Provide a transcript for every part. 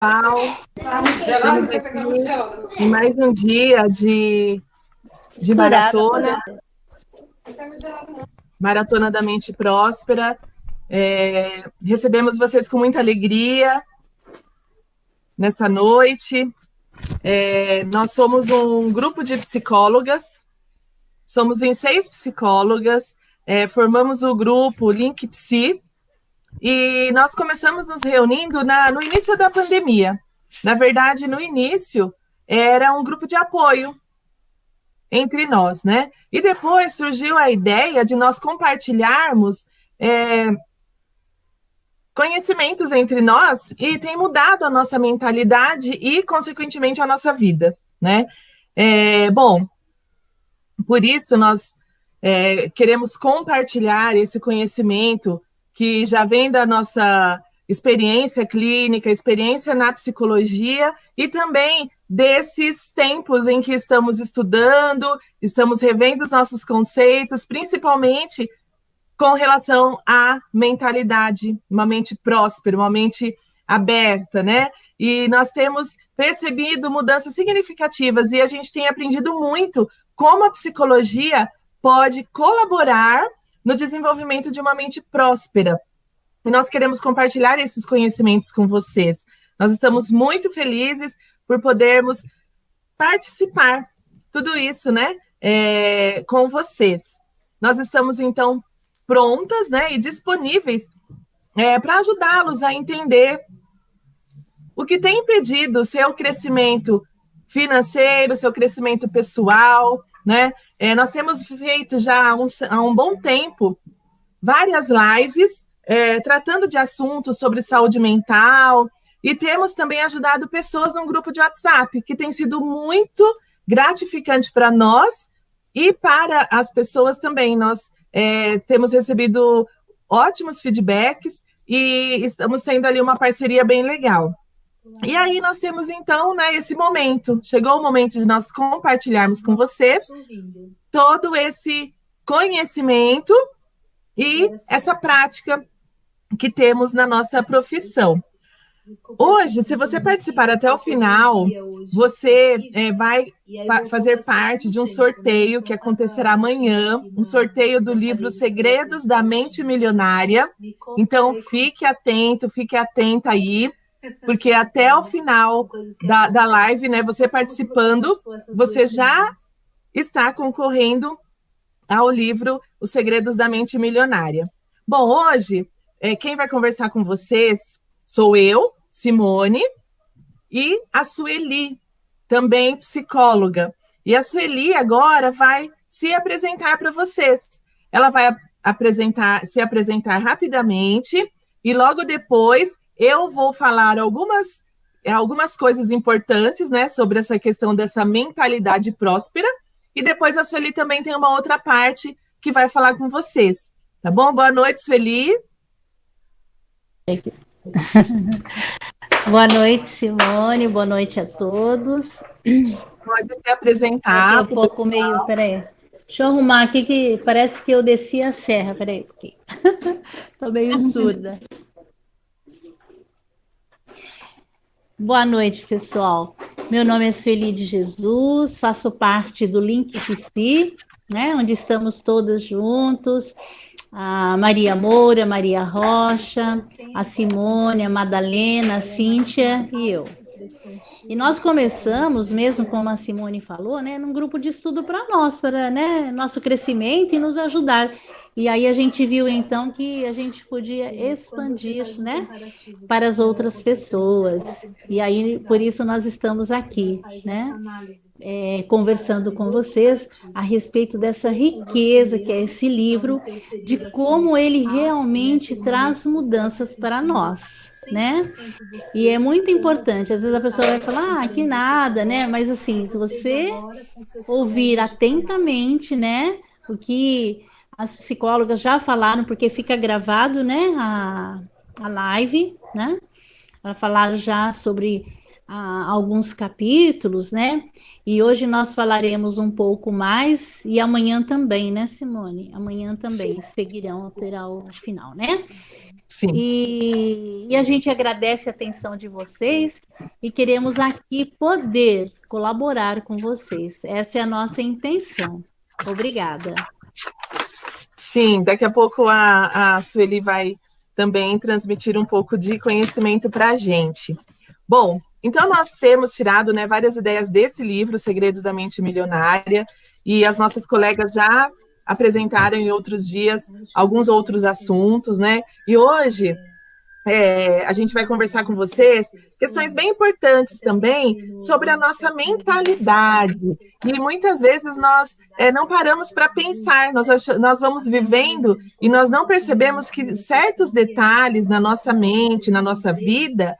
Pessoal, estamos aqui em mais um dia de maratona, Maratona da Mente Próspera. Recebemos vocês com muita alegria nessa noite. Nós somos um grupo de psicólogas, somos em 6 psicólogas, formamos o grupo Link Psi, e nós começamos nos reunindo no início da pandemia. Na verdade, no início, era um grupo de apoio entre nós, né? E depois surgiu a ideia de nós compartilharmos conhecimentos entre nós, e tem mudado a nossa mentalidade e, consequentemente, a nossa vida, né? Bom, por isso nós queremos compartilhar esse conhecimento que já vem da nossa experiência clínica, experiência na psicologia, e também desses tempos em que estamos estudando, estamos revendo os nossos conceitos, principalmente com relação à mentalidade, uma mente próspera, uma mente aberta, né? E nós temos percebido mudanças significativas, e a gente tem aprendido muito como a psicologia pode colaborar no desenvolvimento de uma mente próspera. E nós queremos compartilhar esses conhecimentos com vocês. Nós estamos muito felizes por podermos participar tudo isso, né, com vocês. Nós estamos, então, prontas, né, e disponíveis para ajudá-los a entender o que tem impedido o seu crescimento financeiro, o seu crescimento pessoal, né? Nós temos feito já há um bom tempo várias lives tratando de assuntos sobre saúde mental, e temos também ajudado pessoas num grupo de WhatsApp, que tem sido muito gratificante para nós e para as pessoas também. Nós temos recebido ótimos feedbacks e estamos tendo ali uma parceria bem legal. E aí nós temos, então, né, esse momento. Chegou o momento de nós compartilharmos com vocês todo esse conhecimento e essa prática que temos na nossa profissão. Hoje, se você participar até o final, você vai fazer parte de um sorteio que acontecerá amanhã, um sorteio do livro Segredos da Mente Milionária. Então, fique atento, fique atenta aí, porque até o final da live, né, você participando, você já está concorrendo ao livro Os Segredos da Mente Milionária. Bom, hoje, quem vai conversar com vocês sou eu, Simone, e a Sueli, também psicóloga. E a Sueli agora vai se apresentar para vocês. Ela vai se apresentar rapidamente, e logo depois eu vou falar algumas coisas importantes, né, sobre essa questão dessa mentalidade próspera, e depois a Sueli também tem uma outra parte que vai falar com vocês. Tá bom? Boa noite, Sueli. Boa noite, Simone. Boa noite a todos. Pode se apresentar. Aqui um pouco meio... Peraí. Deixa eu arrumar aqui, que parece que eu desci a serra. Peraí. Estou meio surda. Boa noite, pessoal. Meu nome é Sueli de Jesus, faço parte do Link Psi, né, onde estamos todas juntos. A Maria Moura, Maria Rocha, a Simone, a Madalena, a Cíntia e eu. E nós começamos, mesmo como a Simone falou, né, num grupo de estudo para nós, para, né, nosso crescimento e nos ajudar. E aí a gente viu, então, que a gente podia expandir, né, para as outras pessoas. E aí, por isso, nós estamos aqui, né, conversando com vocês a respeito dessa riqueza que é esse livro, de como ele realmente traz mudanças para nós, né? E é muito importante. Às vezes a pessoa vai falar, que nada, né? Mas assim, se você ouvir atentamente, né, o que as psicólogas já falaram, porque fica gravado, né, a live, né? Elas falaram já sobre alguns capítulos, né? E hoje nós falaremos um pouco mais, e amanhã também, né, Simone? Amanhã também seguirão, terá o final, né? Sim. E a gente agradece a atenção de vocês e queremos aqui poder colaborar com vocês. Essa é a nossa intenção. Obrigada. Sim, daqui a pouco a Sueli vai também transmitir um pouco de conhecimento para a gente. Bom, então nós temos tirado, né, várias ideias desse livro, Segredos da Mente Milionária, e as nossas colegas já apresentaram em outros dias alguns outros assuntos, né? E hoje a gente vai conversar com vocês questões bem importantes também sobre a nossa mentalidade. E muitas vezes nós não paramos para pensar, nós vamos vivendo e nós não percebemos que certos detalhes na nossa mente, na nossa vida,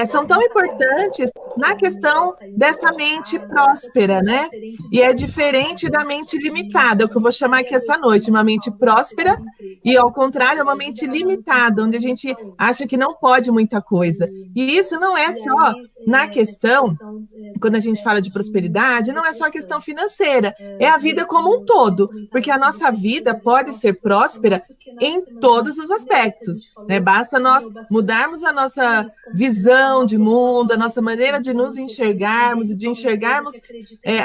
são tão importantes na questão dessa mente próspera, né? E é diferente da mente limitada, é o que eu vou chamar aqui essa noite, uma mente próspera e, ao contrário, uma mente limitada, onde a gente acha que não pode muita coisa. E isso não é só na questão, quando a gente fala de prosperidade, não é só a questão financeira, é a vida como um todo, porque a nossa vida pode ser próspera em todos os aspectos, né? Basta nós mudarmos a nossa visão de mundo, a nossa maneira de nos enxergarmos e de enxergarmos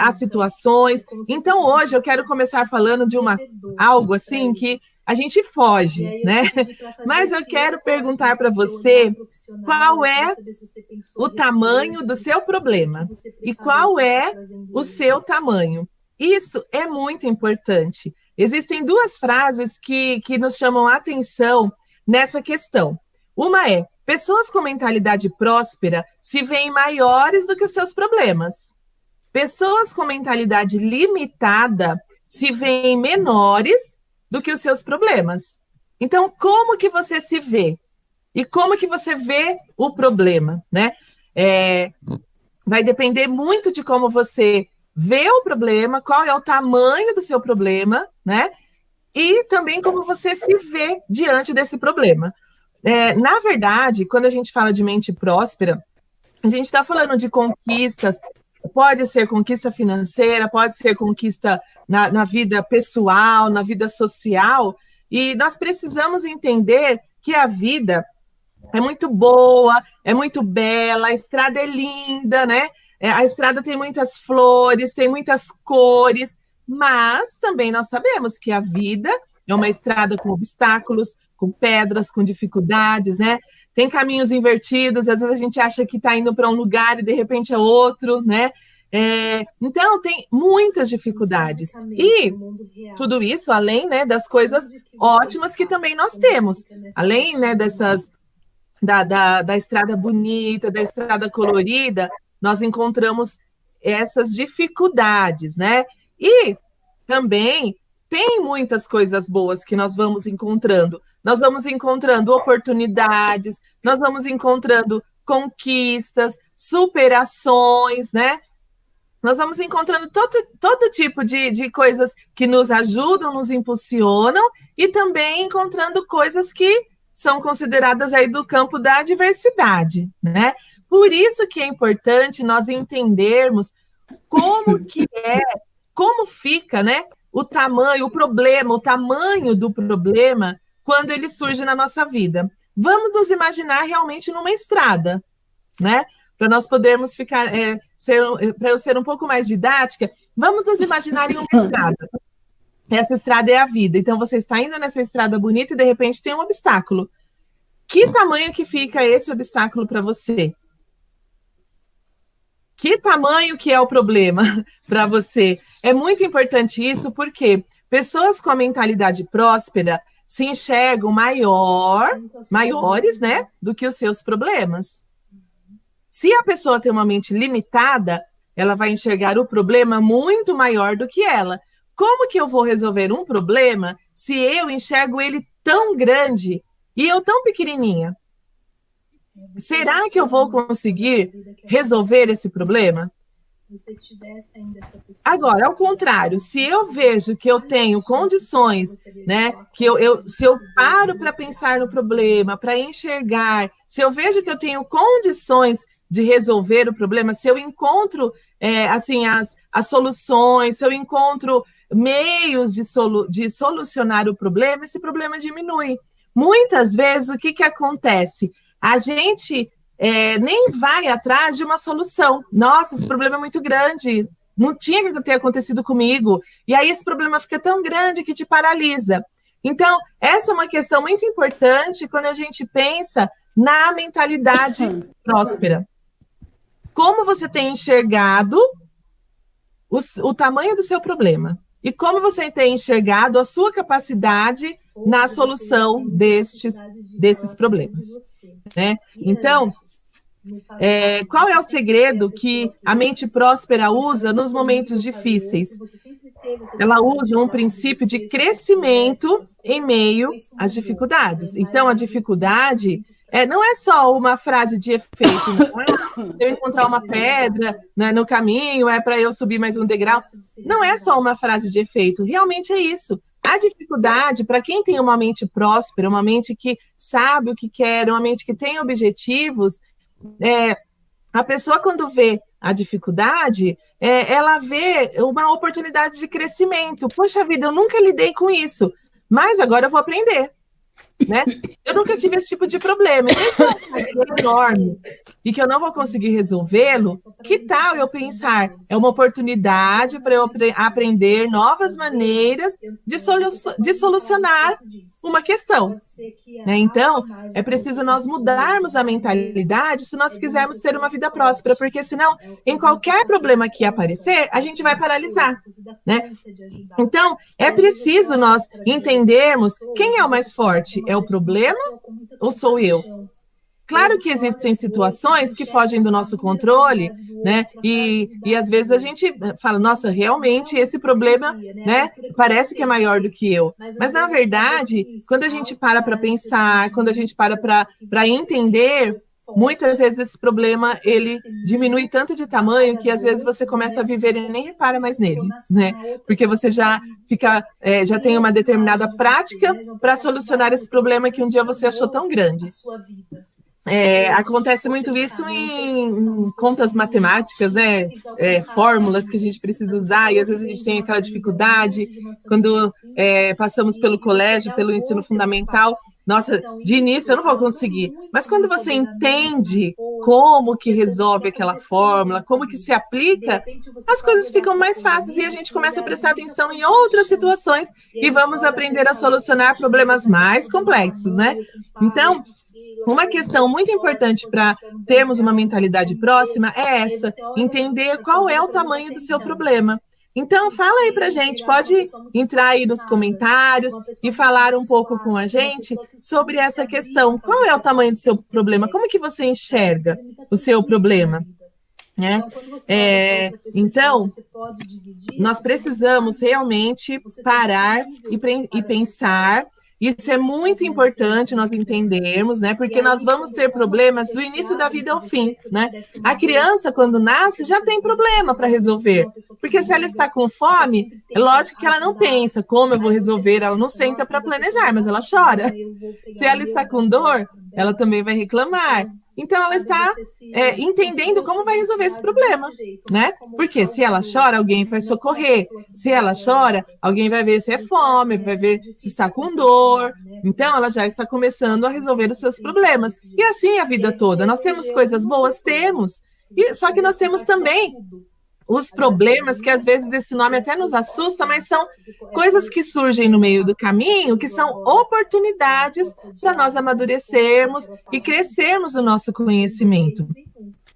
as situações. Então, hoje eu quero começar falando de algo assim que a gente foge, né? Mas eu quero perguntar para você qual é o tamanho do seu problema e qual é o seu tamanho. Isso é muito importante. Existem duas frases que nos chamam a atenção nessa questão. Uma é: pessoas com mentalidade próspera se veem maiores do que os seus problemas. Pessoas com mentalidade limitada se veem menores do que os seus problemas. Então, como que você se vê? E como que você vê o problema, né? Vai depender muito de como você vê o problema, qual é o tamanho do seu problema, né? E também como você se vê diante desse problema. Na verdade, quando a gente fala de mente próspera, a gente está falando de conquistas, pode ser conquista financeira, pode ser conquista na vida pessoal, na vida social, e nós precisamos entender que a vida é muito boa, é muito bela, a estrada é linda, né? A estrada tem muitas flores, tem muitas cores, mas também nós sabemos que a vida é uma estrada com obstáculos, com pedras, com dificuldades, né? Tem caminhos invertidos, às vezes a gente acha que está indo para um lugar e de repente é outro, né? Então, tem muitas dificuldades. E tudo isso, além, né, das coisas ótimas que também nós temos. Além, né, da estrada bonita, da estrada colorida, nós encontramos essas dificuldades, né? E também tem muitas coisas boas que nós vamos encontrando. Nós vamos encontrando oportunidades, nós vamos encontrando conquistas, superações, né? Nós vamos encontrando todo tipo de coisas que nos ajudam, nos impulsionam, e também encontrando coisas que são consideradas aí do campo da adversidade, né? Por isso que é importante nós entendermos como fica, né, o tamanho, o problema, o tamanho do problema quando ele surge na nossa vida. Vamos nos imaginar realmente numa estrada, né? Para nós podermos ficar, para eu ser um pouco mais didática, vamos nos imaginar em uma estrada. Essa estrada é a vida. Então, você está indo nessa estrada bonita e, de repente, tem um obstáculo. Que tamanho que fica esse obstáculo para você? Que tamanho que é o problema para você? É muito importante isso, porque pessoas com a mentalidade próspera se enxergam maiores, né, do que os seus problemas. Se a pessoa tem uma mente limitada, ela vai enxergar o problema muito maior do que ela. Como que eu vou resolver um problema se eu enxergo ele tão grande e eu tão pequenininha? Será que eu vou conseguir resolver esse problema? Agora, ao contrário, se eu vejo que eu tenho condições, né, se eu paro para pensar no problema, para enxergar, se eu vejo que eu tenho condições de resolver o problema, se eu encontro assim, as soluções, se eu encontro meios de solucionar o problema, esse problema diminui. Muitas vezes, o que acontece? A gente nem vai atrás de uma solução. Nossa, esse problema é muito grande, não tinha que ter acontecido comigo. E aí esse problema fica tão grande que te paralisa. Então, essa é uma questão muito importante quando a gente pensa na mentalidade próspera. Como você tem enxergado o tamanho do seu problema? E como você tem enxergado a sua capacidade na solução desses problemas, né? Então, qual é o segredo que a mente próspera usa nos momentos difíceis? Ela usa um princípio de crescimento em meio às dificuldades. Então, a dificuldade não é só uma frase de efeito. Se eu encontrar uma pedra, né, no caminho, é para eu subir mais um degrau. Não é só uma frase de efeito. Realmente é isso. A dificuldade, para quem tem uma mente próspera, uma mente que sabe o que quer, uma mente que tem objetivos, a pessoa, quando vê a dificuldade, ela vê uma oportunidade de crescimento. Poxa vida, eu nunca lidei com isso, mas agora eu vou aprender, né? Eu nunca tive esse tipo de problema. Então, é um problema enorme e que eu não vou conseguir resolvê-lo. Que tal eu pensar? É uma oportunidade para eu aprender novas maneiras de solucionar uma questão, né? Então, é preciso nós mudarmos a mentalidade se nós quisermos ter uma vida próspera, porque senão, em qualquer problema que aparecer, a gente vai paralisar, né? Então, é preciso nós entendermos quem é o mais forte. É o problema ou sou eu? Claro que existem situações que fogem do nosso controle, né? E às vezes a gente fala, nossa, realmente esse problema, né, parece que é maior do que eu. Mas, na verdade, quando a gente para pensar, quando a gente para entender, muitas vezes esse problema, ele diminui tanto de tamanho que às vezes você começa a viver e nem repara mais nele, né? Porque você já já tem uma determinada prática para solucionar esse problema que um dia você achou tão grande. Acontece muito isso em contas matemáticas, né? Fórmulas que a gente precisa usar, e às vezes a gente tem aquela dificuldade quando passamos pelo colégio, pelo ensino fundamental. Nossa, de início eu não vou conseguir. Mas quando você entende como que resolve aquela fórmula, como que se aplica, as coisas ficam mais fáceis e a gente começa a prestar atenção em outras situações e vamos aprender a solucionar problemas mais complexos, né? Então, uma questão muito importante para termos uma mentalidade próxima é essa, entender qual é o tamanho do seu problema. Então, fala aí para a gente, pode entrar aí nos comentários e falar um pouco com a gente sobre essa questão. Qual é o tamanho do seu problema? Como que você enxerga o seu problema? Né? Então, nós precisamos realmente parar e pensar. Isso é muito importante nós entendermos, né? Porque nós vamos ter problemas do início da vida ao fim, né? A criança, quando nasce, já tem problema para resolver. Porque se ela está com fome, é lógico que ela não pensa como eu vou resolver, ela não senta para planejar, mas ela chora. Se ela está com dor, ela também vai reclamar. Então, ela está entendendo como vai resolver esse problema, né? Porque se ela chora, alguém vai socorrer. Se ela chora, alguém vai ver se é fome, vai ver se está com dor. Então, ela já está começando a resolver os seus problemas. E assim a vida toda. Nós temos coisas boas? Temos. Só que nós temos também os problemas, que às vezes esse nome até nos assusta, mas são coisas que surgem no meio do caminho, que são oportunidades para nós amadurecermos e crescermos o nosso conhecimento.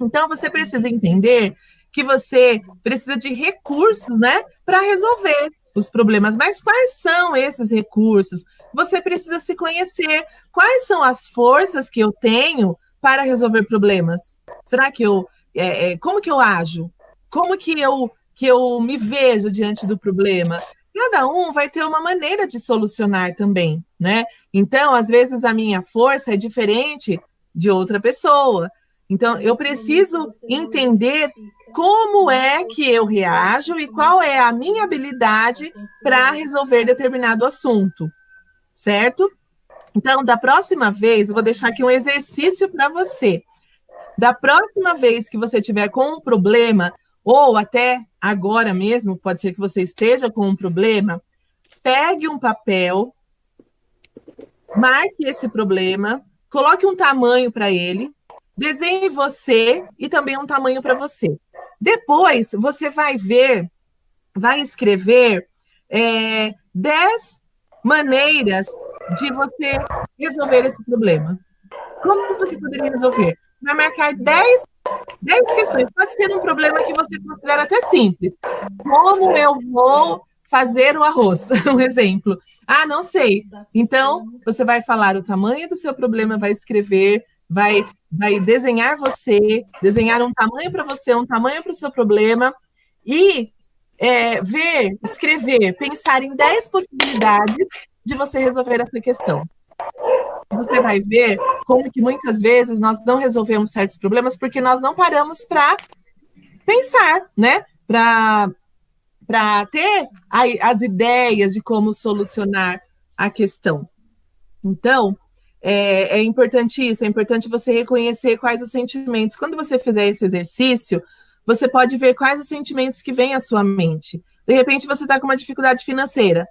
Então, você precisa entender que você precisa de recursos, né, para resolver os problemas. Mas quais são esses recursos? Você precisa se conhecer. Quais são as forças que eu tenho para resolver problemas? Será que como que eu ajo? Como que eu me vejo diante do problema? Cada um vai ter uma maneira de solucionar também, né? Então, às vezes, a minha força é diferente de outra pessoa. Então, eu preciso entender como é que eu reajo e qual é a minha habilidade para resolver determinado assunto, certo? Então, da próxima vez, eu vou deixar aqui um exercício para você. Da próxima vez que você tiver com um problema, ou até agora mesmo, pode ser que você esteja com um problema, pegue um papel, marque esse problema, coloque um tamanho para ele, desenhe você e também um tamanho para você. Depois, você vai escrever 10 maneiras de você resolver esse problema. Como você poderia resolver? Vai marcar 10 questões. Pode ser um problema que você considera até simples. Como eu vou fazer o arroz? Um exemplo. Ah, não sei. Então, você vai falar o tamanho do seu problema, vai escrever, vai desenhar você, desenhar um tamanho para você, um tamanho para o seu problema e escrever, pensar em 10 possibilidades de você resolver essa questão. Você vai ver como que muitas vezes nós não resolvemos certos problemas porque nós não paramos para pensar, né? Para ter as ideias de como solucionar a questão. Então, é importante isso, é importante você reconhecer quais os sentimentos. Quando você fizer esse exercício, você pode ver quais os sentimentos que vêm à sua mente. De repente, você está com uma dificuldade financeira,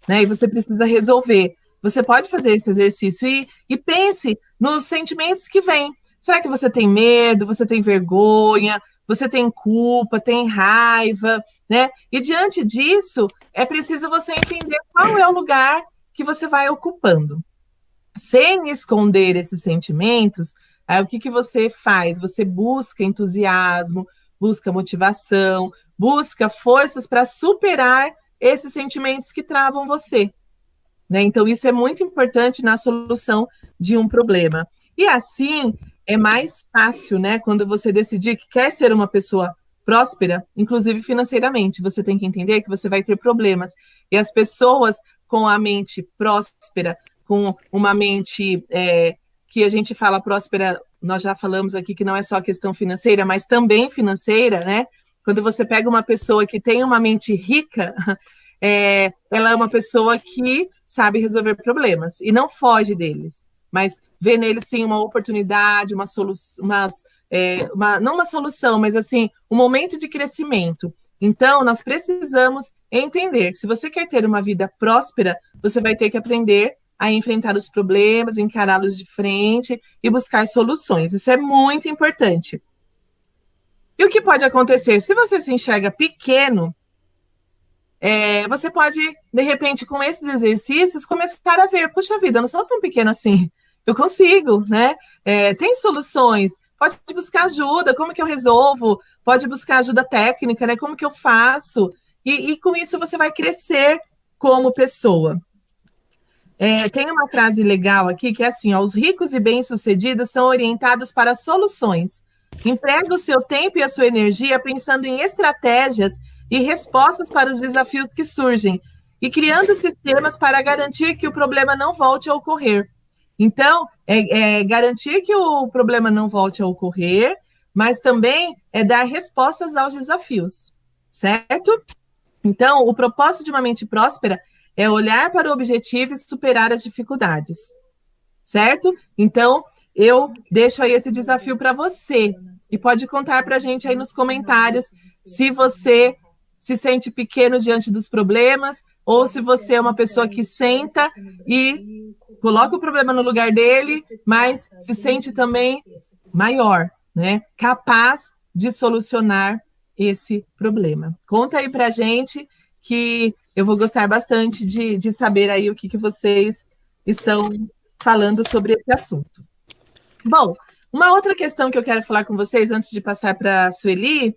né? E você precisa resolver. Você pode fazer esse exercício e pense nos sentimentos que vêm. Será que você tem medo, você tem vergonha, você tem culpa, tem raiva, né? E diante disso, é preciso você entender qual é o lugar que você vai ocupando. Sem esconder esses sentimentos, aí o que você faz? Você busca entusiasmo, busca motivação, busca forças para superar esses sentimentos que travam você. Né? Então, isso é muito importante na solução de um problema. E assim, é mais fácil, né? Quando você decidir que quer ser uma pessoa próspera, inclusive financeiramente, você tem que entender que você vai ter problemas. E as pessoas com a mente próspera, com uma mente que a gente fala próspera, nós já falamos aqui que não é só questão financeira, mas também financeira, né? Quando você pega uma pessoa que tem uma mente rica, ela é uma pessoa que sabe resolver problemas e não foge deles, mas vê neles sim uma oportunidade, uma solução, não uma solução, mas assim, um momento de crescimento. Então, nós precisamos entender que se você quer ter uma vida próspera, você vai ter que aprender a enfrentar os problemas, encará-los de frente e buscar soluções. Isso é muito importante. E o que pode acontecer? Se você se enxerga pequeno, você pode, de repente, com esses exercícios, começar a ver, puxa vida, eu não sou tão pequeno assim, eu consigo, né? Tem soluções, pode buscar ajuda, como que eu resolvo? Pode buscar ajuda técnica, né? Como que eu faço? E com isso você vai crescer como pessoa. Tem uma frase legal aqui que é assim, ó, os ricos e bem-sucedidos são orientados para soluções. Emprega o seu tempo e a sua energia pensando em estratégias e respostas para os desafios que surgem, e criando sistemas para garantir que o problema não volte a ocorrer. Então, garantir que o problema não volte a ocorrer, mas também é dar respostas aos desafios, certo? Então, o propósito de uma mente próspera é olhar para o objetivo e superar as dificuldades, certo? Então, eu deixo aí esse desafio para você, e pode contar para a gente aí nos comentários se você se sente pequeno diante dos problemas, ou se você é uma pessoa que senta e coloca o problema no lugar dele, mas se sente também maior, né? Capaz de solucionar esse problema. Conta aí pra gente que eu vou gostar bastante de saber aí o que vocês estão falando sobre esse assunto. Bom, uma outra questão que eu quero falar com vocês antes de passar para a Sueli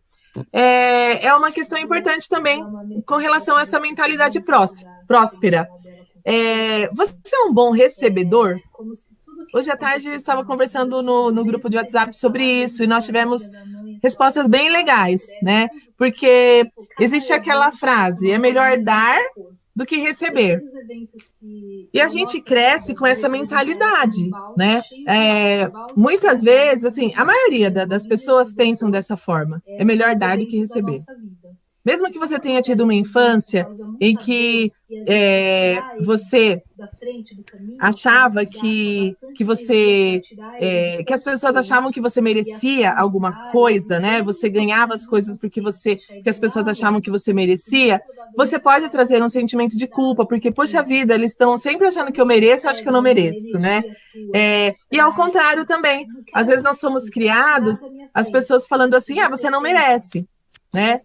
é uma questão importante também com relação a essa mentalidade próspera. Você é um bom recebedor? Hoje à tarde eu estava conversando no grupo de WhatsApp sobre isso e nós tivemos respostas bem legais, né? Porque existe aquela frase, é melhor dar do que receber. E a gente cresce com essa mentalidade, né? Muitas vezes, assim, a maioria das pessoas pensam dessa forma, é melhor dar do que receber. Mesmo que você tenha tido uma infância em que você achava que as pessoas achavam que você merecia alguma coisa, né? Você ganhava as coisas que as pessoas achavam que você merecia. Você pode trazer um sentimento de culpa, porque, poxa vida, eles estão sempre achando que eu mereço, acho que eu não mereço, né? E ao contrário também, às vezes nós somos criados, as pessoas falando assim, você não merece, né?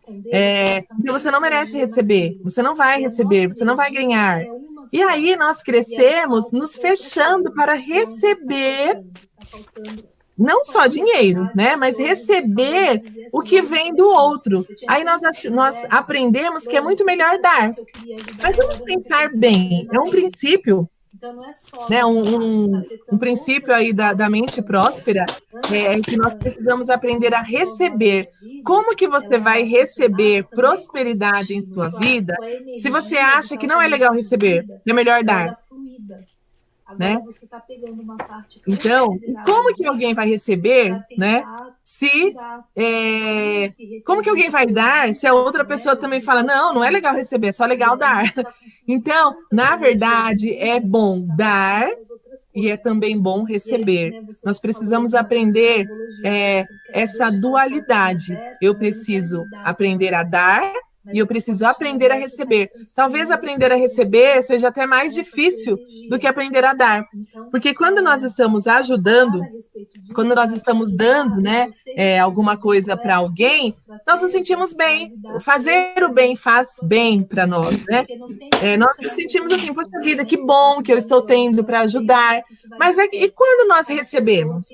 Então você não merece receber, você não vai receber, você não vai ganhar. E aí nós crescemos nos fechando para receber não só dinheiro, né? Mas receber o que vem do outro. Aí nós aprendemos que é muito melhor dar. Mas vamos pensar bem, é um princípio, né? Um princípio aí da mente próspera é que nós precisamos aprender a receber. Como que você vai receber prosperidade em sua vida se você acha que não é legal receber, é melhor dar? Né? Então, como que alguém vai receber, né? Como que alguém vai dar se a outra pessoa também fala, não é legal receber, é só legal dar. Então, na verdade, é bom dar e é também bom receber. Nós precisamos aprender essa dualidade. Eu preciso aprender a dar e eu preciso aprender a receber. Talvez aprender a receber seja até mais difícil do que aprender a dar. Porque quando nós estamos ajudando, quando nós estamos dando, né, alguma coisa para alguém, nós nos sentimos bem. Fazer o bem faz bem para nós, né? Nós nos sentimos assim, poxa vida, que bom que eu estou tendo para ajudar. Mas e quando nós recebemos?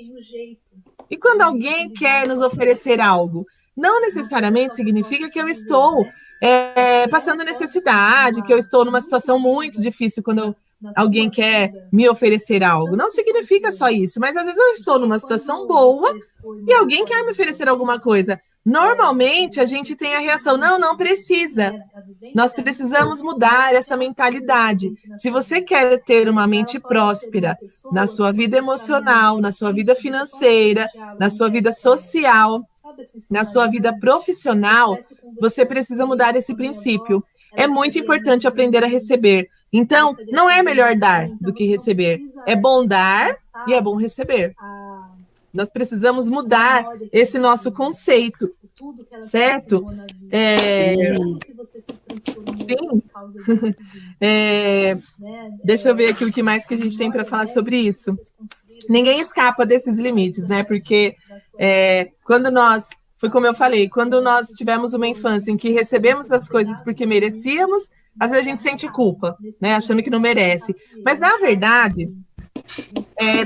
E quando alguém quer nos oferecer algo? Não necessariamente significa que eu estou passando necessidade, que eu estou numa situação muito difícil quando alguém quer me oferecer algo. Não significa só isso, mas às vezes eu estou numa situação boa e alguém quer me oferecer alguma coisa. Normalmente a gente tem a reação, não precisa. Nós precisamos mudar essa mentalidade. Se você quer ter uma mente próspera na sua vida emocional, na sua vida financeira, na sua vida social, na sua vida profissional, você precisa mudar esse princípio. É muito importante aprender a receber. Então, não é melhor dar do que receber. É bom dar e é bom receber. Nós precisamos mudar esse nosso conceito, certo? Sim. Deixa eu ver aqui o que mais que a gente tem para falar sobre isso. Ninguém escapa desses limites, né? Porque foi como eu falei, quando nós tivemos uma infância em que recebemos as coisas porque merecíamos, às vezes a gente sente culpa, né? Achando que não merece. Mas, na verdade,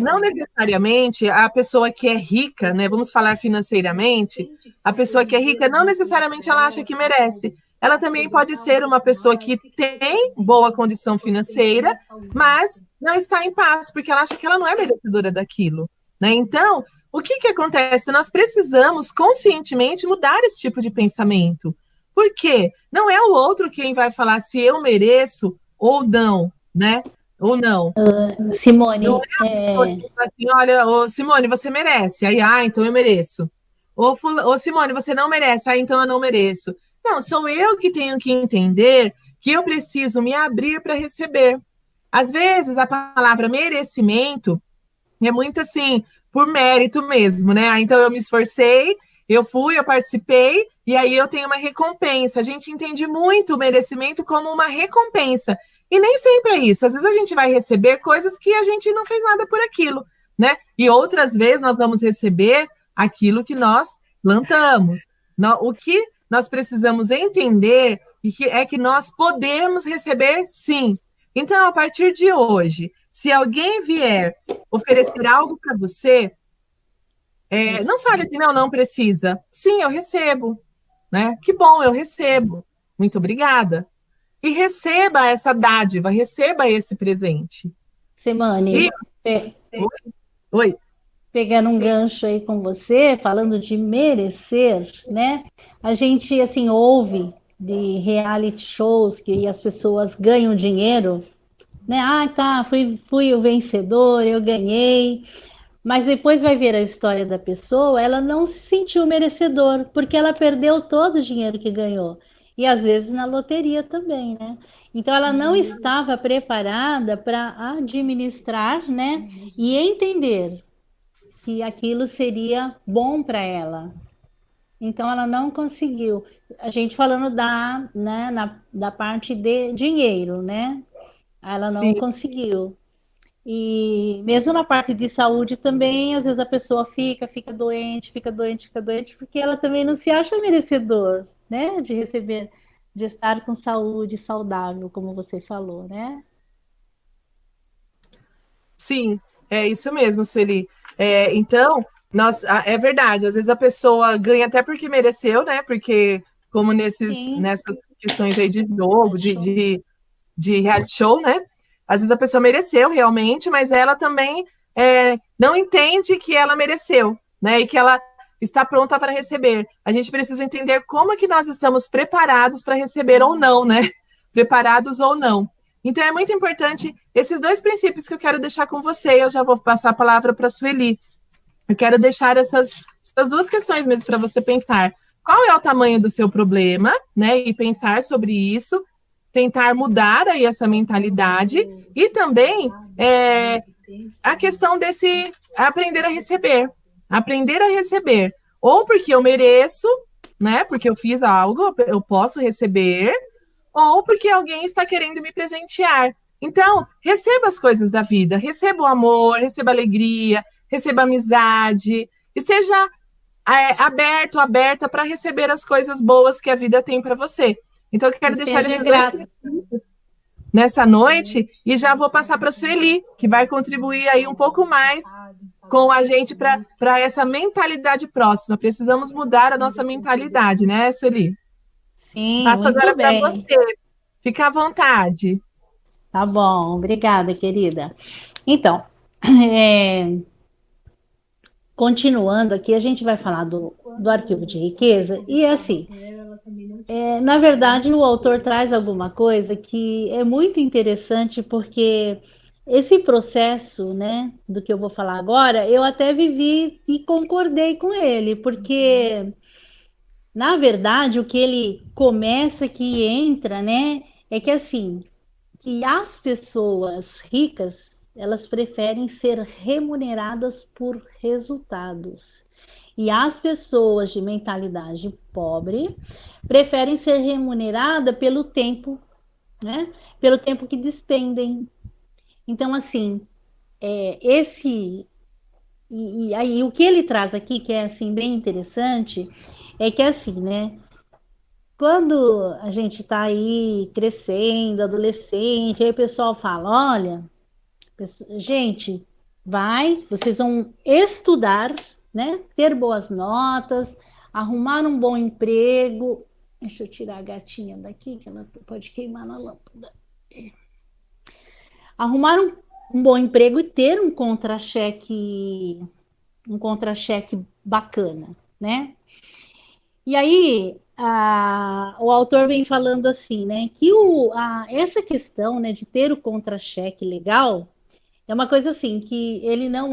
não necessariamente a pessoa que é rica, né? Vamos falar financeiramente, a pessoa que é rica, não necessariamente ela acha que merece. Ela também pode ser uma pessoa que tem boa condição financeira, mas não está em paz, porque ela acha que ela não é merecedora daquilo, né? Então, o que acontece? Nós precisamos conscientemente mudar esse tipo de pensamento. Por quê? Não é o outro quem vai falar se eu mereço ou não, né? Ou não. Simone. Não é assim, olha, Simone, você merece. Aí, então eu mereço. Ou Simone, você não merece. Então eu não mereço. Não, sou eu que tenho que entender que eu preciso me abrir para receber. Às vezes, a palavra merecimento é muito assim, por mérito mesmo, né? Então eu me esforcei, eu fui, eu participei, e aí eu tenho uma recompensa. A gente entende muito o merecimento como uma recompensa. E nem sempre é isso. Às vezes a gente vai receber coisas que a gente não fez nada por aquilo, né? E outras vezes nós vamos receber aquilo que nós plantamos. O que nós precisamos entender é que nós podemos receber sim. Então, a partir de hoje, se alguém vier oferecer algo para você, não fale assim, não precisa. Sim, eu recebo, né? Que bom, eu recebo. Muito obrigada. E receba essa dádiva, receba esse presente. Simone, Oi. Pegando um gancho aí com você, falando de merecer, né? A gente, assim, ouve de reality shows que as pessoas ganham dinheiro, né? Tá, fui o vencedor, eu ganhei. Mas depois vai ver a história da pessoa, ela não se sentiu merecedor, porque ela perdeu todo o dinheiro que ganhou. e às vezes na loteria também, né? Então ela não estava preparada para administrar, né? E entender que aquilo seria bom para ela. Então ela não conseguiu. A gente falando né, da parte de dinheiro, né? Ela não Sim, conseguiu. E mesmo na parte de saúde também, às vezes a pessoa fica doente, fica doente, fica doente, porque ela também não se acha merecedor, né? De receber, de estar com saúde saudável, como você falou, né? sim, é isso mesmo, Sueli. Então, é verdade, às vezes a pessoa ganha até porque mereceu, né? Porque, como Sim, nessas questões aí de jogo, show. de reality show, né? Às vezes a pessoa mereceu realmente, mas ela também não entende que ela mereceu, né? E que ela está pronta para receber. A gente precisa entender como é que nós estamos preparados para receber ou não, né? Preparados ou não. Então é muito importante esses dois princípios que eu quero deixar com você. Eu já vou passar a palavra para a Sueli. Eu quero deixar essas duas questões mesmo para você pensar. Qual é o tamanho do seu problema, né? E pensar sobre isso, tentar mudar aí essa mentalidade e também a questão desse aprender a receber. Aprender a receber. Ou porque eu mereço, né? Porque eu fiz algo, eu posso receber, ou porque alguém está querendo me presentear. Então, receba as coisas da vida, receba o amor, receba a alegria, receba a amizade, esteja aberto, aberta para receber as coisas boas que a vida tem para você. Então, eu E quero deixar seja esses dois grato. nessa noite e já vou passar para a Sueli, que vai contribuir aí um pouco mais com a gente para essa mentalidade próxima. Precisamos mudar a nossa mentalidade, né, Sueli? Sim, Passo agora muito para bem. você. Fica à vontade. Tá bom, obrigada, querida. Então, é, continuando aqui, a gente vai falar do arquivo de riqueza, e é assim, na verdade, o autor traz alguma coisa que é muito interessante, porque esse processo, né, do que eu vou falar agora, eu até vivi e concordei com ele, porque, na verdade, o que ele começa, que entra, né, é que assim, que as pessoas ricas, elas preferem ser remuneradas por resultados. E as pessoas de mentalidade pobre preferem ser remuneradas pelo tempo, né? Pelo tempo que despendem. Então, assim, esse e aí o que ele traz aqui, que é assim bem interessante, é que assim, né? Quando a gente está aí crescendo, adolescente, aí o pessoal fala, olha, gente, vocês vão estudar, né? Ter boas notas, arrumar um bom emprego. Deixa eu tirar a gatinha daqui, que ela pode queimar na lâmpada. Arrumar um bom emprego e ter um contra-cheque bacana, né? E aí, o autor vem falando assim, né, que essa questão, né, de ter o contra-cheque legal é uma coisa assim, que ele não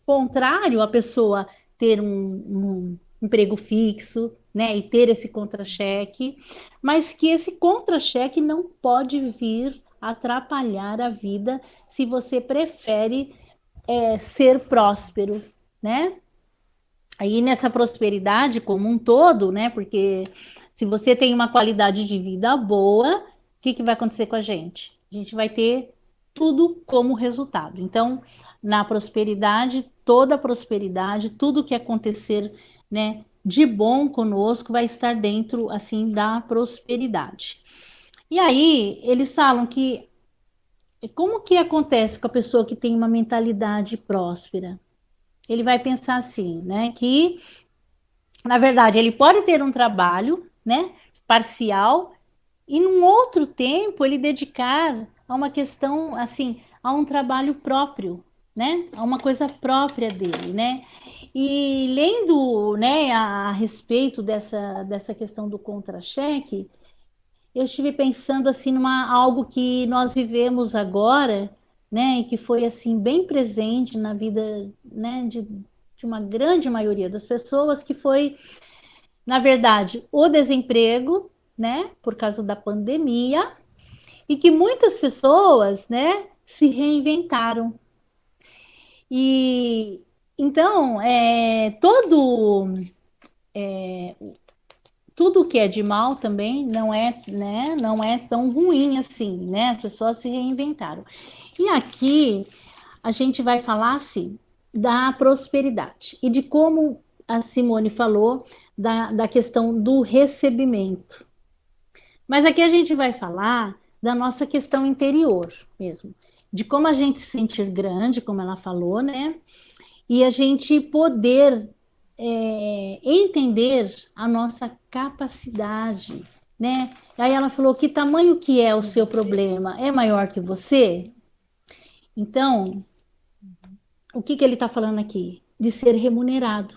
contrário à pessoa ter um emprego fixo, né, e ter esse contra-cheque, mas que esse contra-cheque não pode vir atrapalhar a vida se você prefere ser próspero, né? Aí nessa prosperidade como um todo, né? Porque se você tem uma qualidade de vida boa, o que vai acontecer com a gente? A gente vai ter tudo como resultado. Então, na prosperidade, toda a prosperidade, tudo que acontecer, né, de bom conosco vai estar dentro assim da prosperidade. E aí, eles falam que como que acontece com a pessoa que tem uma mentalidade próspera? Ele vai pensar assim, né, que na verdade, ele pode ter um trabalho, né, parcial, e num outro tempo ele dedicar a uma questão, assim, a um trabalho próprio, né, a uma coisa própria dele, né. E lendo, né, a respeito dessa questão do contra-cheque, eu estive pensando assim numa algo que nós vivemos agora, né, e que foi assim bem presente na vida, né, de uma grande maioria das pessoas, que foi na verdade, o desemprego, né, por causa da pandemia, e que muitas pessoas, né, se reinventaram. E então, tudo que é de mal também não é, né, não é tão ruim assim, né? As pessoas se reinventaram. E aqui a gente vai falar assim da prosperidade e de como a Simone falou da questão do recebimento. Mas aqui a gente vai falar da nossa questão interior mesmo, de como a gente se sentir grande, como ela falou, né? E a gente poder entender a nossa capacidade, né? Aí ela falou, que tamanho que é o seu problema? É maior que você? Então, o que ele está falando aqui? De ser remunerado,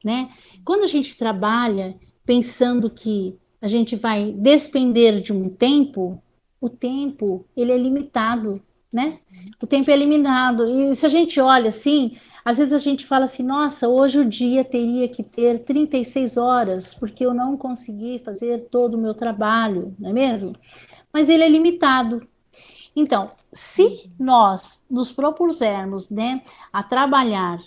né? Quando a gente trabalha pensando que a gente vai despender de um tempo, o tempo, ele é limitado, né? O tempo é limitado. E se a gente olha assim, às vezes a gente fala assim, nossa, hoje o dia teria que ter 36 horas, porque eu não consegui fazer todo o meu trabalho, não é mesmo? Mas ele é limitado. Então, se nós nos propusermos, né, a trabalhar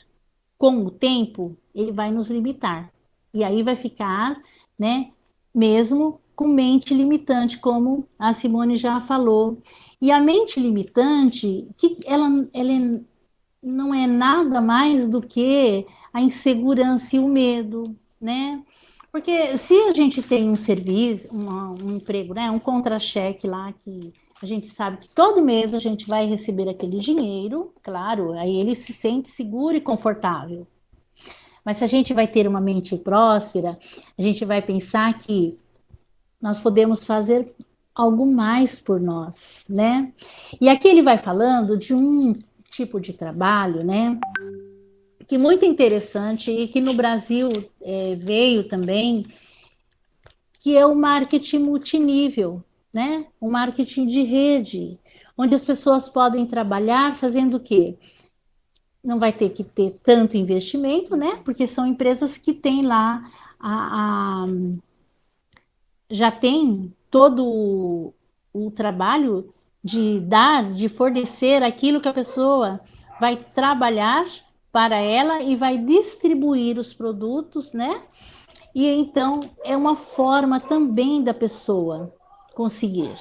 com o tempo, ele vai nos limitar. E aí vai ficar, né, mesmo com mente limitante, como a Simone já falou. E a mente limitante, ela não é nada mais do que a insegurança e o medo, né? Porque se a gente tem um serviço, um emprego, né, um contra-cheque lá que a gente sabe que todo mês a gente vai receber aquele dinheiro, claro, aí ele se sente seguro e confortável. Mas se a gente vai ter uma mente próspera, a gente vai pensar que nós podemos fazer algo mais por nós, né? E aqui ele vai falando de um tipo de trabalho, né? Que é muito interessante e que no Brasil veio também, que é o marketing multinível, né? O marketing de rede, onde as pessoas podem trabalhar fazendo o quê? Não vai ter que ter tanto investimento, né? Porque são empresas que têm lá já tem todo o trabalho de dar, de fornecer aquilo que a pessoa vai trabalhar para ela e vai distribuir os produtos, né? E então é uma forma também da pessoa conseguir.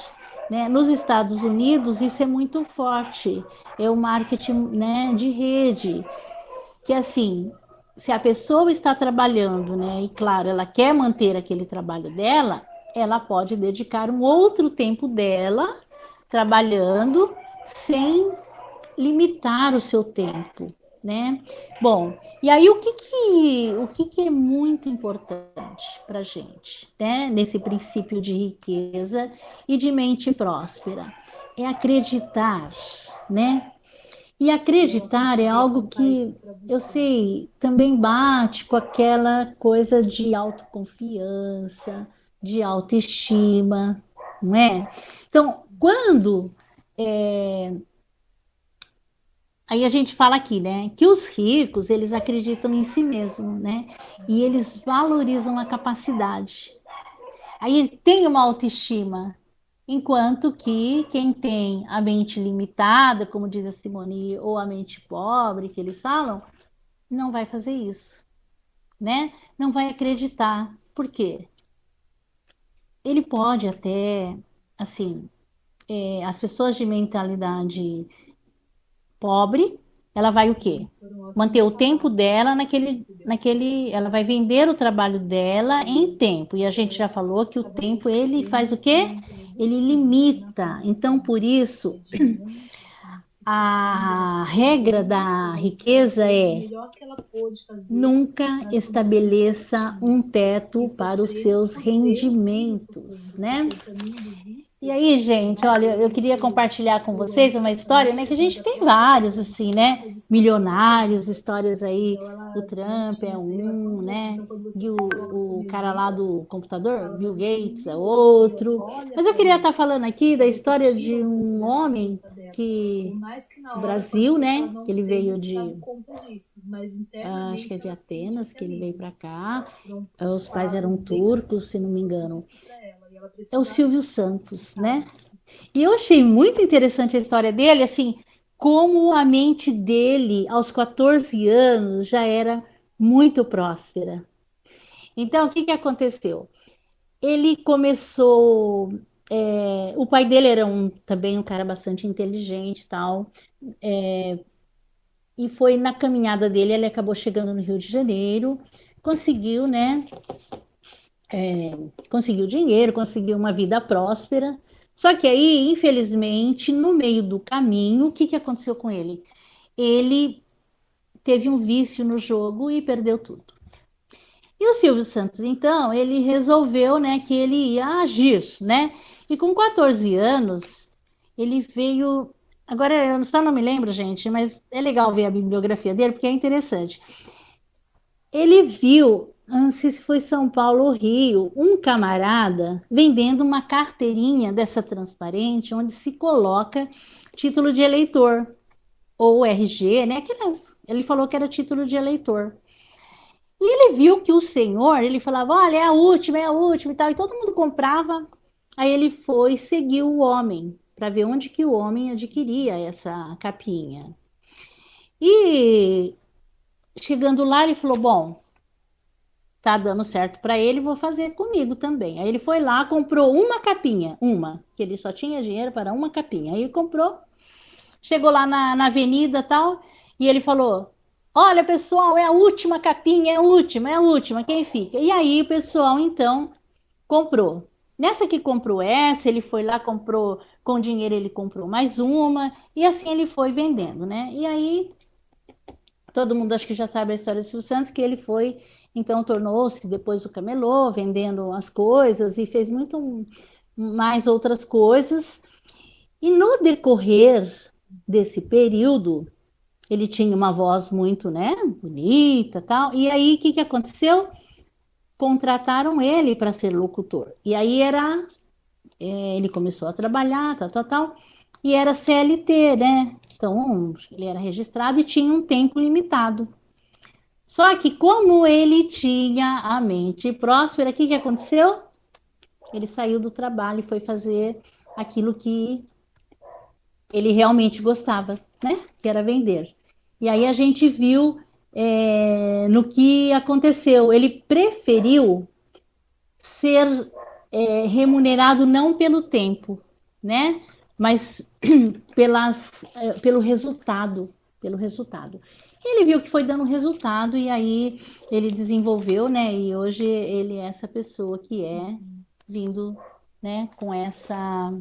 Né? Nos Estados Unidos isso é muito forte, é o marketing, né, de rede, que assim, se a pessoa está trabalhando, né, e claro, ela quer manter aquele trabalho dela, ela pode dedicar um outro tempo dela trabalhando sem limitar o seu tempo, né? Bom, e aí o que é muito importante para a gente, né? Nesse princípio de riqueza e de mente próspera, é acreditar, né? E acreditar é algo que eu sei, também bate com aquela coisa de autoconfiança, de autoestima, não é? Então, quando aí a gente fala aqui, né, que os ricos, eles acreditam em si mesmos, né? E eles valorizam a capacidade. Aí tem uma autoestima, enquanto que quem tem a mente limitada, como diz a Simone, ou a mente pobre, que eles falam, não vai fazer isso, né? Não vai acreditar. Por quê? Ele pode até, assim, as pessoas de mentalidade pobre, ela vai o quê? Manter o tempo dela ela vai vender o trabalho dela em tempo. E a gente já falou que o tempo, ele faz o quê? Ele limita. Então, por isso, a regra da riqueza é nunca estabeleça um teto para os seus rendimentos, né? E aí, gente, olha, eu queria compartilhar com vocês uma história, né? Que a gente tem vários, assim, né? Milionários, histórias aí. O Trump é um, né? E o cara lá do computador, Bill Gates, é outro. Mas eu queria estar falando aqui da história de um homem que Por mais que na o hora Brasil, pode ser que né? ela não Que ele tenha veio se dado de, conta disso, mas acho que é internamente de ela sente Atenas, esse que ele veio alívio. para cá. Foram Os pais eram palavras bem turcos, se não assertivas me que você engano. disse para ela, e ela É o precisa Silvio Santos, escutar né? isso. E eu achei muito interessante a história dele, assim, como a mente dele, aos 14 anos, já era muito próspera. Então, o que que aconteceu? Ele começou. O pai dele era também um cara bastante inteligente e tal. E foi na caminhada dele, ele acabou chegando no Rio de Janeiro, conseguiu, né? Conseguiu dinheiro, conseguiu uma vida próspera. Só que aí, infelizmente, no meio do caminho, o que que aconteceu com ele? Ele teve um vício no jogo e perdeu tudo. E o Silvio Santos, então, ele resolveu, né, que ele ia agir, né? E com 14 anos, ele veio. Agora, eu só não me lembro, gente, mas é legal ver a bibliografia dele, porque é interessante. Ele viu, não sei se foi São Paulo ou Rio, um camarada vendendo uma carteirinha dessa transparente, onde se coloca título de eleitor, ou RG, né? Ele falou que era título de eleitor. E ele viu que o senhor, ele falava, olha, é a última e tal, e todo mundo comprava. Aí ele foi e seguiu o homem, para ver onde que o homem adquiria essa capinha. E chegando lá, ele falou, bom, tá dando certo para ele, vou fazer comigo também. Aí ele foi lá, comprou uma capinha, que ele só tinha dinheiro para uma capinha. Aí ele comprou, chegou lá na avenida e tal, e ele falou: olha, pessoal, é a última capinha, é a última, quem fica? E aí o pessoal então comprou. Nessa que comprou essa, ele foi lá, comprou, com dinheiro ele comprou mais uma, e assim ele foi vendendo, né? E aí todo mundo acho que já sabe a história do Silvio Santos, que ele foi, então tornou-se depois o camelô, vendendo as coisas e fez muito mais outras coisas. E no decorrer desse período, ele tinha uma voz muito, né, bonita, tal. E aí o que que aconteceu? Contrataram ele para ser locutor. E aí ele começou a trabalhar, tal, tal, tal. E era CLT, né? Então, ele era registrado e tinha um tempo limitado. Só que como ele tinha a mente próspera, o que que aconteceu? Ele saiu do trabalho e foi fazer aquilo que ele realmente gostava, né? Que era vender. E aí a gente viu no que aconteceu. Ele preferiu ser remunerado não pelo tempo, né? Mas pelo resultado, pelo resultado. Ele viu que foi dando resultado e aí ele desenvolveu, né? E hoje ele é essa pessoa que é vindo, né? Com essa,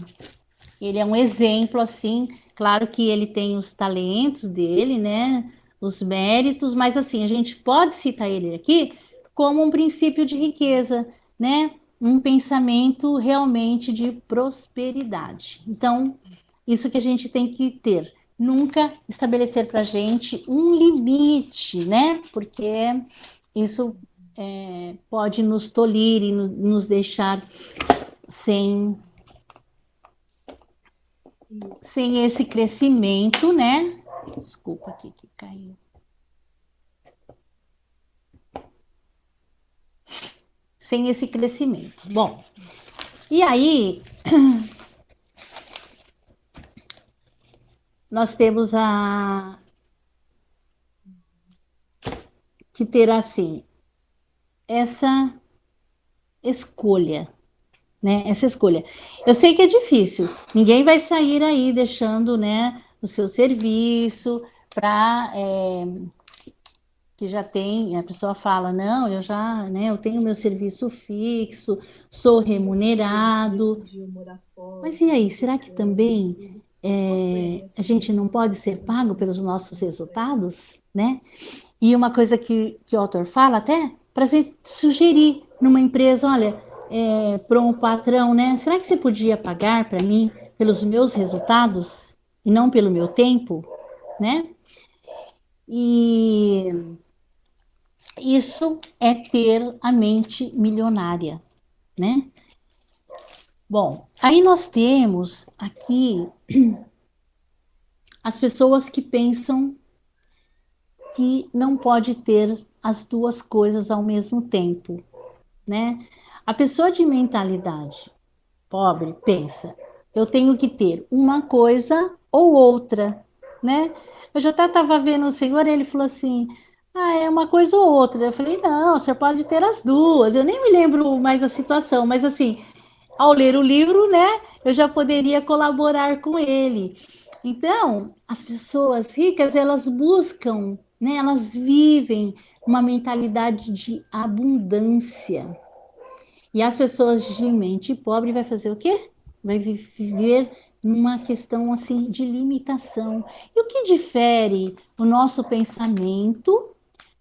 ele é um exemplo assim. Claro que ele tem os talentos dele, né? Os méritos, mas assim a gente pode citar ele aqui como um princípio de riqueza, né? Um pensamento realmente de prosperidade. Então, isso que a gente tem que ter. Nunca estabelecer para a gente um limite, né? Porque isso pode nos tolir e nos deixar sem, sem esse crescimento, né? Desculpa aqui que caiu. Sem esse crescimento. Bom, e aí nós temos que ter assim essa escolha, né? Essa escolha. Eu sei que é difícil. Ninguém vai sair aí deixando, né, o seu serviço para que já tem. A pessoa fala, não, eu já, né, eu tenho meu serviço fixo, sou remunerado. Mas e aí, será que também a gente não pode ser pago pelos nossos resultados, né? E uma coisa que o autor fala até, para sugerir numa empresa, olha, para um patrão, né? Será que você podia pagar para mim pelos meus resultados e não pelo meu tempo, né? E isso é ter a mente milionária, né? Bom, aí nós temos aqui as pessoas que pensam que não pode ter as duas coisas ao mesmo tempo, né? A pessoa de mentalidade pobre pensa, eu tenho que ter uma coisa ou outra, né? Eu já até estava vendo o senhor, ele falou assim, é uma coisa ou outra. Eu falei, não, o senhor pode ter as duas. Eu nem me lembro mais a situação, mas assim, ao ler o livro, né, eu já poderia colaborar com ele. Então, as pessoas ricas, elas buscam, né, elas vivem uma mentalidade de abundância. E as pessoas de mente pobre vai fazer o quê? Vai viver numa questão assim de limitação. E o que difere o nosso pensamento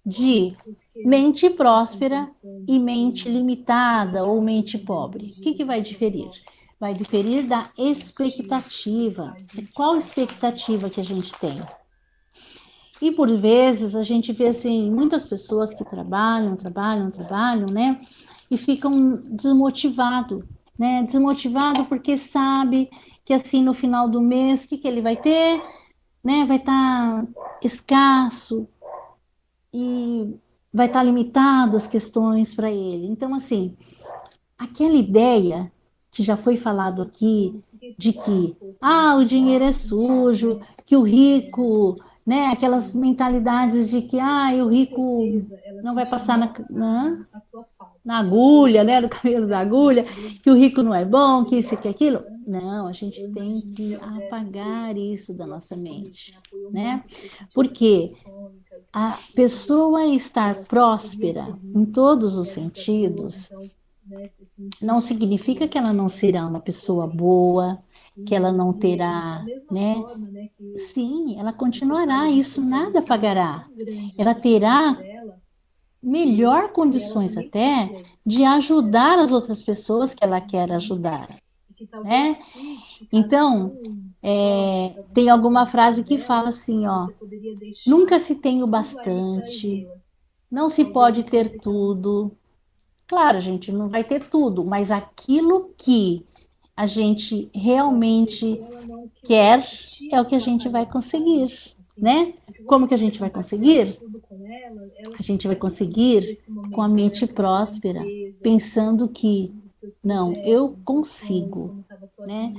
de mente próspera e mente limitada ou mente pobre? O que vai diferir? Vai diferir da expectativa. Qual expectativa que a gente tem? E por vezes a gente vê assim muitas pessoas que trabalham, né? E ficam desmotivados, né? Desmotivado porque sabe que assim no final do mês, o que ele vai ter, né? Vai estar escasso e vai estar limitado as questões para ele. Então, assim, aquela ideia que já foi falado aqui de que o dinheiro é sujo, que o rico, né, aquelas mentalidades de que o rico não vai passar na agulha, né, no cabeça da agulha, que o rico não é bom, que isso e que aquilo. Não, a gente tem que apagar isso da nossa mente, né? Porque a pessoa estar próspera em todos os sentidos não significa que ela não será uma pessoa boa, que ela não terá, né? Sim, ela continuará, isso nada pagará. Ela terá melhor condições até de ajudar as outras pessoas que ela quer ajudar, né? Então, tem alguma frase que fala assim, ó, nunca se tem o bastante, não se pode ter tudo. Claro, a gente não vai ter tudo, mas aquilo que a gente realmente quer é o que a gente vai conseguir, né? Como que a gente vai conseguir? A gente vai conseguir com a mente próspera, pensando que não, eu consigo, né?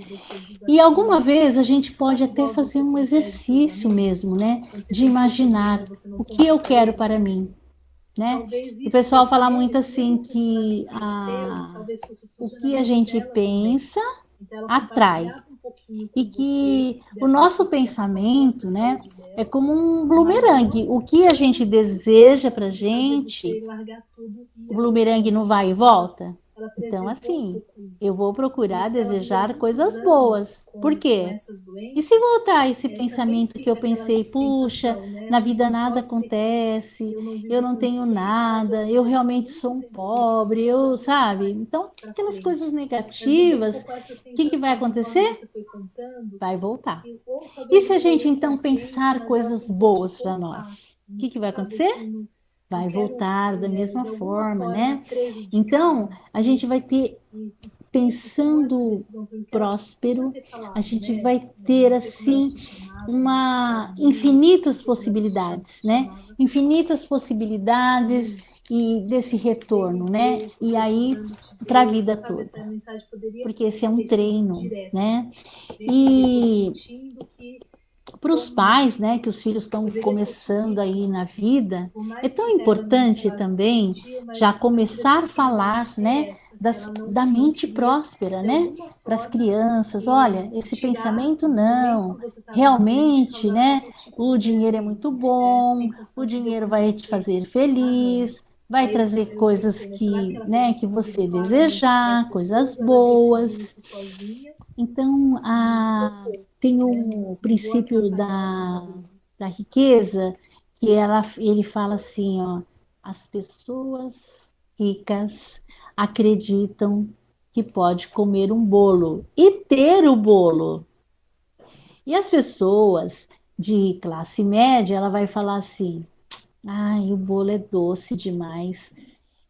E alguma vez a gente pode até fazer um exercício mesmo, né? De imaginar o que eu quero para mim, né? O pessoal fala muito assim que o que a gente pensa atrai e que o nosso pensamento, né, é como um bumerangue. O que a gente deseja para gente, o bumerangue não vai e volta. Então, assim, eu vou procurar desejar coisas boas. Por quê? E se voltar esse pensamento que eu pensei, puxa, na vida nada acontece, eu não tenho nada, eu realmente sou um pobre, eu, sabe? Então, aquelas coisas negativas, o que vai acontecer? Vai voltar. E se a gente então pensar coisas boas para nós, o que vai acontecer? Vai voltar da mesma forma, né? Então, a gente vai ter, pensando próspero, a gente vai ter, assim, infinitas possibilidades, né? Infinitas possibilidades e desse retorno, né? E aí, para a vida toda. Porque esse é um treino, né? E para os pais, né, que os filhos estão começando aí na vida, é tão importante também já começar a falar, né, da mente próspera, né, para as crianças. Olha, esse pensamento não, realmente, né, o dinheiro é muito bom, o dinheiro vai te fazer feliz, vai trazer coisas que, né, que você desejar, coisas boas. Então, tem o princípio da riqueza, que ele fala assim, ó, as pessoas ricas acreditam que pode comer um bolo e ter o bolo. E as pessoas de classe média, ela vai falar assim, ai, o bolo é doce demais,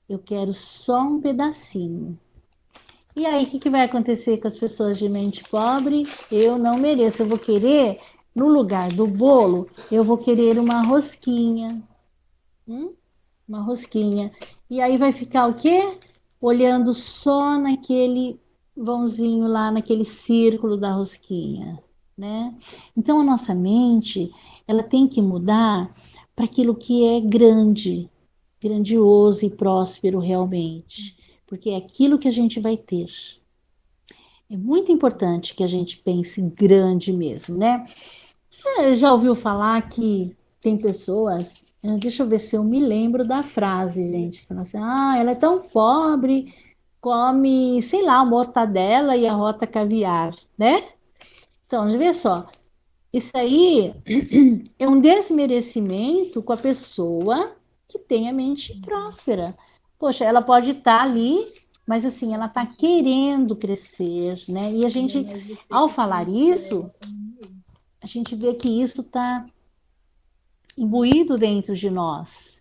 eu quero só um pedacinho. E aí, o que vai acontecer com as pessoas de mente pobre? Eu não mereço, eu vou querer no lugar do bolo, eu vou querer uma rosquinha. Uma rosquinha. E aí vai ficar o quê? Olhando só naquele vãozinho lá, naquele círculo da rosquinha, né? Então a nossa mente, ela tem que mudar para aquilo que é grande, grandioso e próspero realmente, porque é aquilo que a gente vai ter. É muito importante que a gente pense grande mesmo, né? Você já ouviu falar que tem pessoas. Deixa eu ver se eu me lembro da frase, gente. Que fala assim, ela é tão pobre, come, sei lá, a mortadela e a rota caviar, né? Então, vê só. Isso aí é um desmerecimento com a pessoa que tem a mente próspera. Poxa, ela pode estar ali, mas assim, ela está querendo crescer, né? E a gente, ao falar isso, a gente vê que isso está imbuído dentro de nós.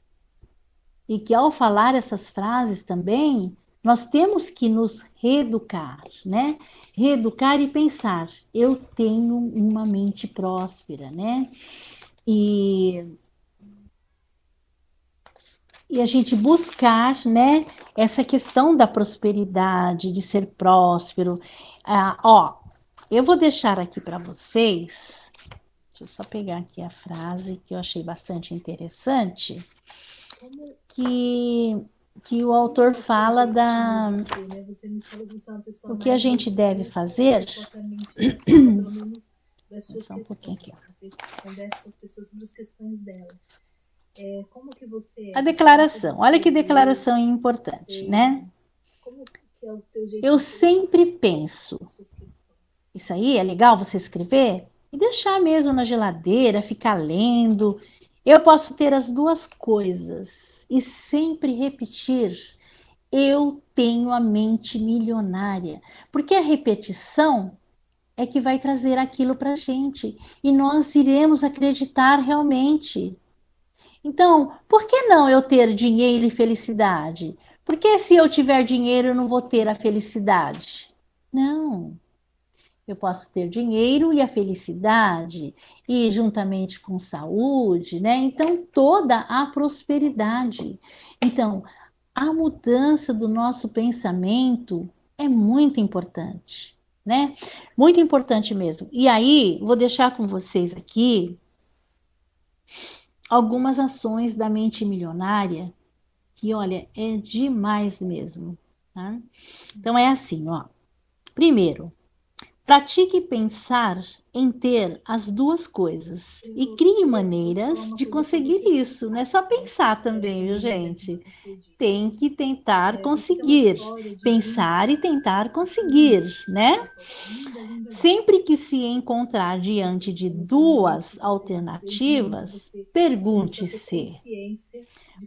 E que ao falar essas frases também, nós temos que nos reeducar, né? Reeducar e pensar, eu tenho uma mente próspera, né? E, e a gente buscar, né, essa questão da prosperidade, de ser próspero. Eu vou deixar aqui para vocês, deixa eu só pegar aqui a frase que eu achei bastante interessante, que o autor fala o que a gente deve fazer. Só um pouquinho aqui. Você conversa com as pessoas sobre as questões dela. Como que você é? A declaração. Olha que declaração importante, né? Como que é o teu jeito? Eu sempre penso. Isso aí é legal você escrever e deixar mesmo na geladeira, ficar lendo. Eu posso ter as duas coisas e sempre repetir: eu tenho a mente milionária. Porque a repetição é que vai trazer aquilo para a gente e nós iremos acreditar realmente. Então, por que não eu ter dinheiro e felicidade? Porque se eu tiver dinheiro, eu não vou ter a felicidade? Não. Eu posso ter dinheiro e a felicidade, e juntamente com saúde, né? Então, toda a prosperidade. Então, a mudança do nosso pensamento é muito importante, né? Muito importante mesmo. E aí, vou deixar com vocês aqui algumas ações da mente milionária, que, olha, é demais mesmo, tá? Então, é assim, ó. Primeiro, pratique pensar em ter as duas coisas e crie maneiras de conseguir isso. Não é só pensar também, viu, gente? Tem que tentar conseguir. Pensar e tentar conseguir, né? Sempre que se encontrar diante de duas alternativas, pergunte-se: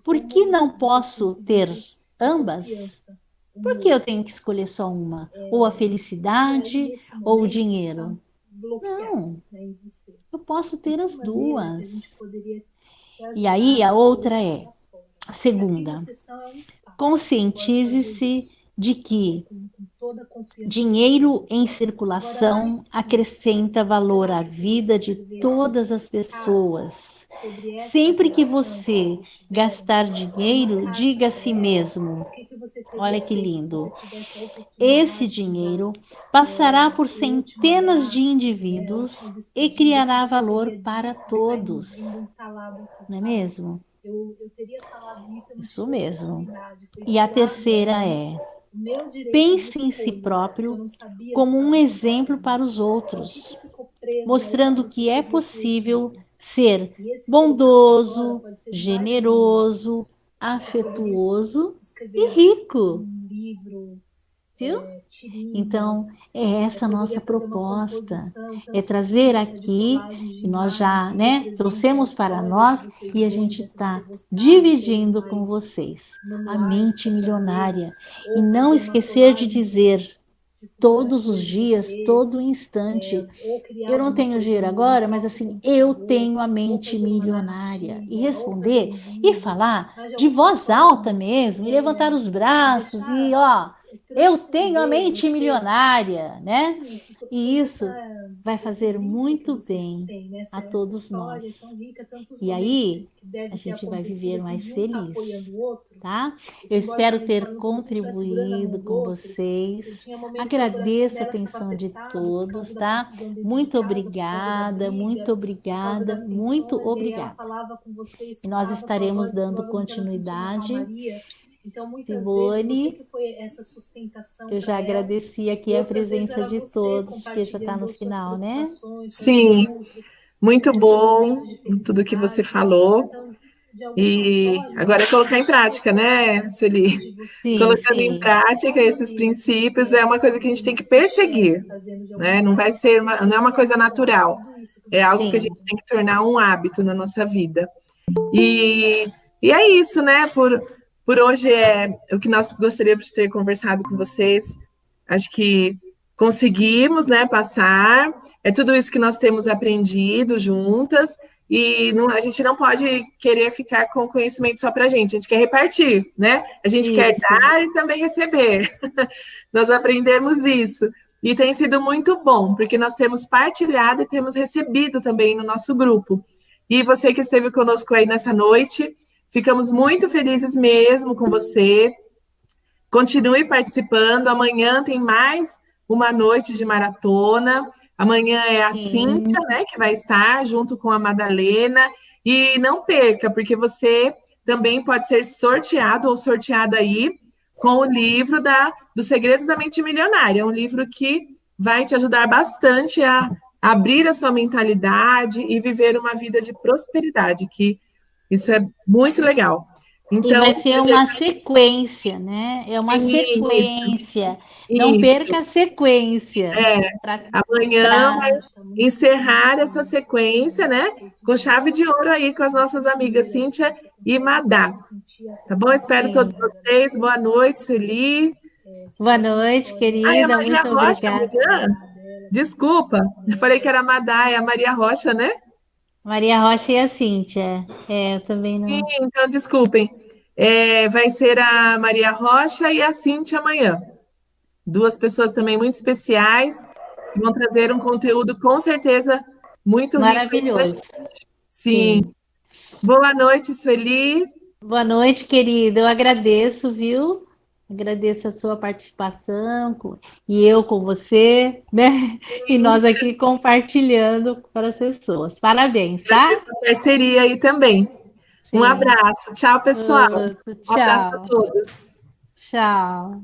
por que não posso ter ambas? Por que eu tenho que escolher só uma? Ou a felicidade ou o dinheiro? Não, eu posso ter as duas. E aí a outra é, a segunda, conscientize-se de que dinheiro em circulação acrescenta valor à vida de todas as pessoas. Sempre que você gastar dinheiro, diga a si mesmo: olha que lindo, esse dinheiro passará por centenas de indivíduos e criará valor para todos. Não é mesmo? Isso mesmo. E a terceira é: pense em si próprio como um exemplo para os outros, mostrando que é possível ser bondoso, generoso, afetuoso e rico. Viu? Então, é essa a nossa proposta, é trazer aqui, e nós já, né, trouxemos para nós, e a gente está dividindo com vocês a mente milionária. E não esquecer de dizer todos os dias, todo instante: eu não tenho dinheiro agora, mas assim, eu tenho a mente milionária. E responder e falar de voz alta mesmo, e levantar os braços, e ó, Eu tenho a mente milionária, né? E isso vai fazer muito bem a todos nós. E aí, a gente vai viver mais feliz, tá? Eu espero ter contribuído com vocês. Agradeço a atenção de todos, tá? Muito obrigada, muito obrigada, muito obrigada. E nós estaremos dando continuidade. Simone, eu já agradeci aqui a presença de todos, porque já está no final, né? Sim, muito bom tudo que você falou. E agora é colocar em prática, né, Sueli? Sim, Colocando sim. em prática esses princípios é uma coisa que a gente tem que perseguir, né? Não vai ser não é uma coisa natural, é algo Sim. que a gente tem que tornar um hábito na nossa vida. E é isso, né? Por hoje é o que nós gostaríamos de ter conversado com vocês. Acho que conseguimos, né, passar. É tudo isso que nós temos aprendido juntas. E a gente não pode querer ficar com conhecimento só para a gente quer repartir, né? A gente quer dar e também receber. Nós aprendemos isso. E tem sido muito bom, porque nós temos partilhado e temos recebido também no nosso grupo. E você que esteve conosco aí nessa noite, ficamos muito felizes mesmo com você. Continue participando. Amanhã tem mais uma noite de maratona. Amanhã é a Cíntia, né, que vai estar junto com a Madalena. E não perca, porque você também pode ser sorteado ou sorteada aí com o livro dos Segredos da Mente Milionária. É um livro que vai te ajudar bastante a abrir a sua mentalidade e viver uma vida de prosperidade, que isso é muito legal. Então, e vai ser uma sequência, né? É uma sequência. Não perca a sequência. Amanhã vai encerrar essa sequência, né? Com chave de ouro aí com as nossas amigas Cíntia e Madá. Tá bom? Espero todos vocês. Boa noite, Sueli. Boa noite, querida. A Maria muito Rocha obrigada. amanhã? Desculpa, eu falei que era a Madá, é a Maria Rocha, né? Maria Rocha e a Cíntia. Eu também não. Então, desculpem. Vai ser a Maria Rocha e a Cíntia amanhã. Duas pessoas também muito especiais, que vão trazer um conteúdo com certeza muito maravilhoso. Rico. Sim. Boa noite, Sueli. Boa noite, querida. Eu agradeço, viu? Agradeço a sua participação e eu com você, né? E nós aqui compartilhando para as pessoas. Parabéns, tá? Essa parceria aí também. Sim. Um abraço. Tchau, pessoal. Outro, tchau. Um abraço a todos. Tchau.